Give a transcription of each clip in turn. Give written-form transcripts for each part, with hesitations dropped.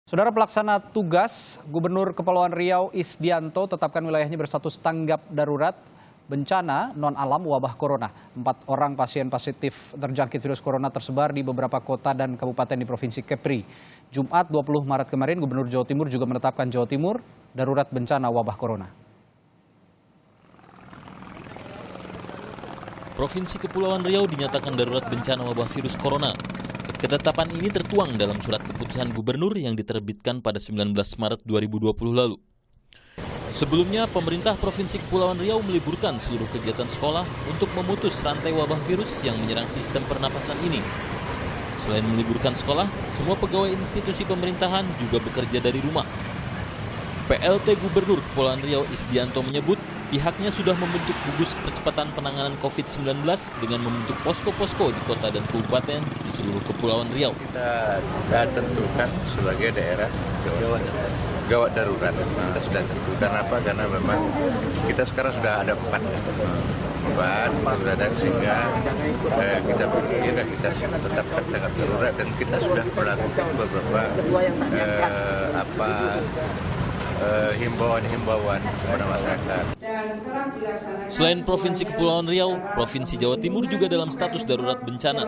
Saudara pelaksana tugas Gubernur Kepulauan Riau Isdianto tetapkan wilayahnya berstatus tanggap darurat bencana non-alam wabah corona. 4 orang pasien positif terjangkit virus corona tersebar di beberapa kota dan kabupaten di Provinsi Kepri. Jumat 20 Maret kemarin, Gubernur Jawa Timur juga menetapkan Jawa Timur darurat bencana wabah corona. Provinsi Kepulauan Riau dinyatakan darurat bencana wabah virus corona. Ketetapan ini tertuang dalam surat keputusan gubernur yang diterbitkan pada 19 Maret 2020 lalu. Sebelumnya, pemerintah Provinsi Kepulauan Riau meliburkan seluruh kegiatan sekolah untuk memutus rantai wabah virus yang menyerang sistem pernapasan ini. Selain meliburkan sekolah, semua pegawai institusi pemerintahan juga bekerja dari rumah. PLT Gubernur Kepulauan Riau Isdianto menyebut pihaknya sudah membentuk gugus percepatan penanganan COVID-19 dengan membentuk posko-posko di kota dan kabupaten di seluruh Kepulauan Riau. Kita tentukan sebagai daerah gawat darurat. Kita sudah tentukan apa? Karena memang kita sekarang sudah ada 4 sudah ada, sehingga kita berpikir kita tetap tanggap darurat dan kita sudah melakukan beberapa himbauan kepada masyarakat. Selain Provinsi Kepulauan Riau, Provinsi Jawa Timur juga dalam status darurat bencana.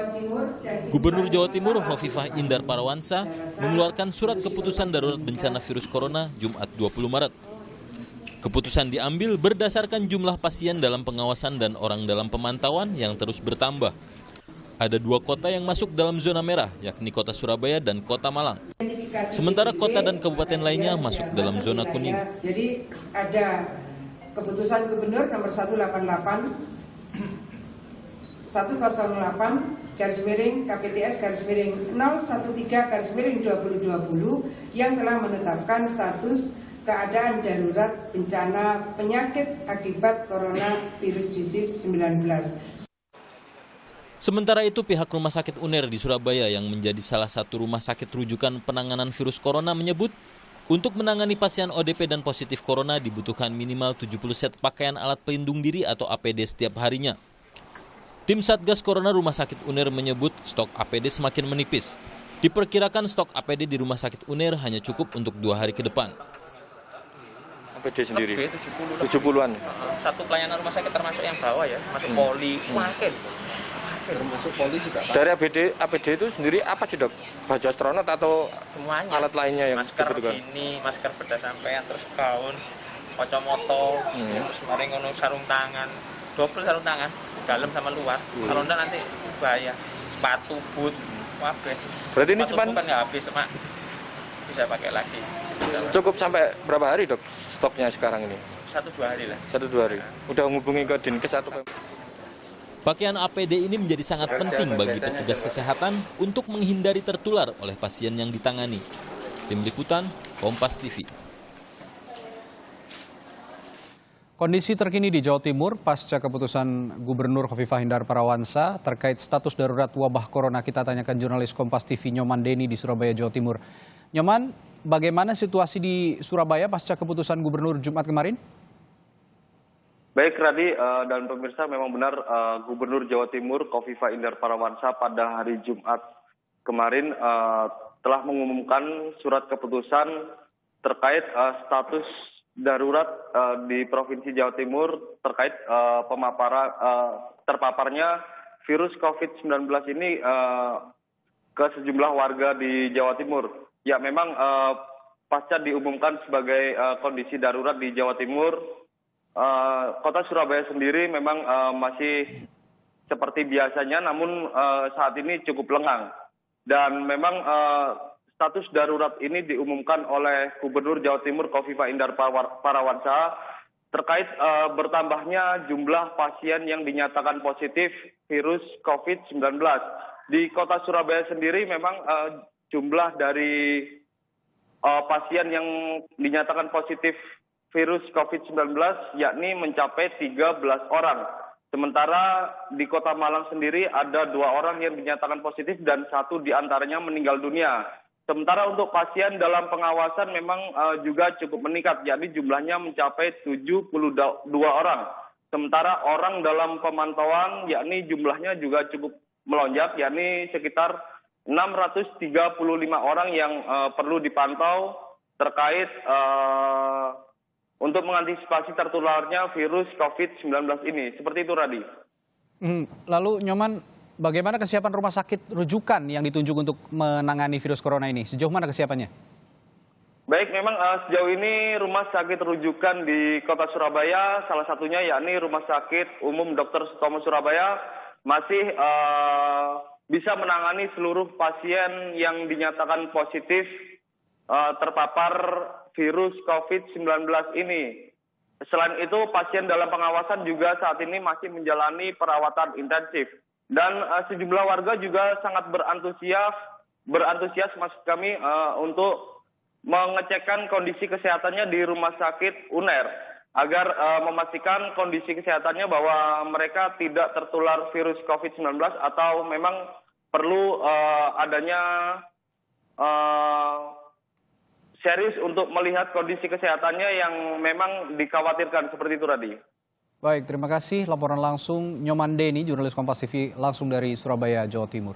Gubernur Jawa Timur Hovifah Indar Parawansa mengeluarkan surat keputusan darurat bencana virus corona Jumat 20 Maret. Keputusan diambil berdasarkan jumlah pasien dalam pengawasan dan orang dalam pemantauan yang terus bertambah. Ada 2 kota yang masuk dalam zona merah, yakni Kota Surabaya dan Kota Malang. Sementara kota dan kabupaten lainnya masuk dalam zona kuning. Jadi ada keputusan gubernur nomor 188/KPTS/013/2020 yang telah menetapkan status keadaan darurat bencana penyakit akibat coronavirus disease 19. Sementara itu, pihak Rumah Sakit UNER di Surabaya yang menjadi salah satu rumah sakit rujukan penanganan virus corona menyebut, untuk menangani pasien ODP dan positif corona dibutuhkan minimal 70 set pakaian alat pelindung diri atau APD setiap harinya. Tim Satgas Corona Rumah Sakit UNER menyebut stok APD semakin menipis. Diperkirakan stok APD di Rumah Sakit UNER hanya cukup untuk 2 hari ke depan. APD sendiri 70-an. Satu pelayanan rumah sakit termasuk yang bawah ya, masuk poli, termasuk poli juga. Dari APD itu sendiri apa sih, Dok? Baju astronot atau semuanya, alat lainnya yang masker dibutuhkan? ini, masker bedah sampean, terus gaun, kacamata, terus kemarin ngono sarung tangan, double sarung tangan, dalam sama luar. Kalau enggak nanti bahaya. Sepatu, boot, kabeh. Berarti ini cuma kan nggak habis, Mak. Bisa pakai lagi. Cukup sampai berapa hari, Dok? Stoknya sekarang ini? 1-2 hari lah. 1-2 hari. Udah menghubungi ke Dinkes atau Pakaian APD ini menjadi sangat penting bagi petugas kesehatan untuk menghindari tertular oleh pasien yang ditangani. Tim Liputan, Kompas TV. Kondisi terkini di Jawa Timur pasca keputusan Gubernur Hovifah Indar Parawansa terkait status darurat wabah corona, kita tanyakan jurnalis Kompas TV Nyoman Deni di Surabaya, Jawa Timur. Nyoman, bagaimana situasi di Surabaya pasca keputusan Gubernur Jumat kemarin? Baik, Radi dan pemirsa, memang benar Gubernur Jawa Timur Hovifah Indar Parawansa pada hari Jumat kemarin telah mengumumkan surat keputusan terkait status darurat di Provinsi Jawa Timur terkait terpaparnya virus COVID-19 ini ke sejumlah warga di Jawa Timur. Ya, memang pasca diumumkan sebagai kondisi darurat di Jawa Timur, Kota Surabaya sendiri memang masih seperti biasanya, namun saat ini cukup lengang. Dan memang status darurat ini diumumkan oleh Gubernur Jawa Timur Hovifah Indar Parawansa terkait bertambahnya jumlah pasien yang dinyatakan positif virus COVID-19. Di Kota Surabaya sendiri memang jumlah dari pasien yang dinyatakan positif virus COVID-19 yakni mencapai 13 orang. Sementara di Kota Malang sendiri ada 2 orang yang dinyatakan positif dan 1 diantaranya meninggal dunia. Sementara untuk pasien dalam pengawasan memang juga cukup meningkat, yakni jumlahnya mencapai 72 orang. Sementara orang dalam pemantauan yakni jumlahnya juga cukup melonjak, yakni sekitar 635 orang yang perlu dipantau terkait untuk mengantisipasi tertularnya virus COVID-19 ini. Seperti itu, Radi. Lalu Nyoman, bagaimana kesiapan rumah sakit rujukan yang ditunjuk untuk menangani virus corona ini? Sejauh mana kesiapannya? Baik, memang sejauh ini rumah sakit rujukan di Kota Surabaya, salah satunya yakni Rumah Sakit Umum Dr. Sutomo Surabaya, masih bisa menangani seluruh pasien yang dinyatakan positif terpapar virus COVID-19 ini. Selain itu, pasien dalam pengawasan juga saat ini masih menjalani perawatan intensif. Dan sejumlah warga juga sangat berantusias maksud kami untuk mengecekkan kondisi kesehatannya di Rumah Sakit UNER agar memastikan kondisi kesehatannya bahwa mereka tidak tertular virus COVID-19 atau memang perlu adanya serius untuk melihat kondisi kesehatannya yang memang dikhawatirkan seperti itu, Radi. Baik, terima kasih. Laporan langsung Nyoman Deni, jurnalis Kompas TV langsung dari Surabaya, Jawa Timur.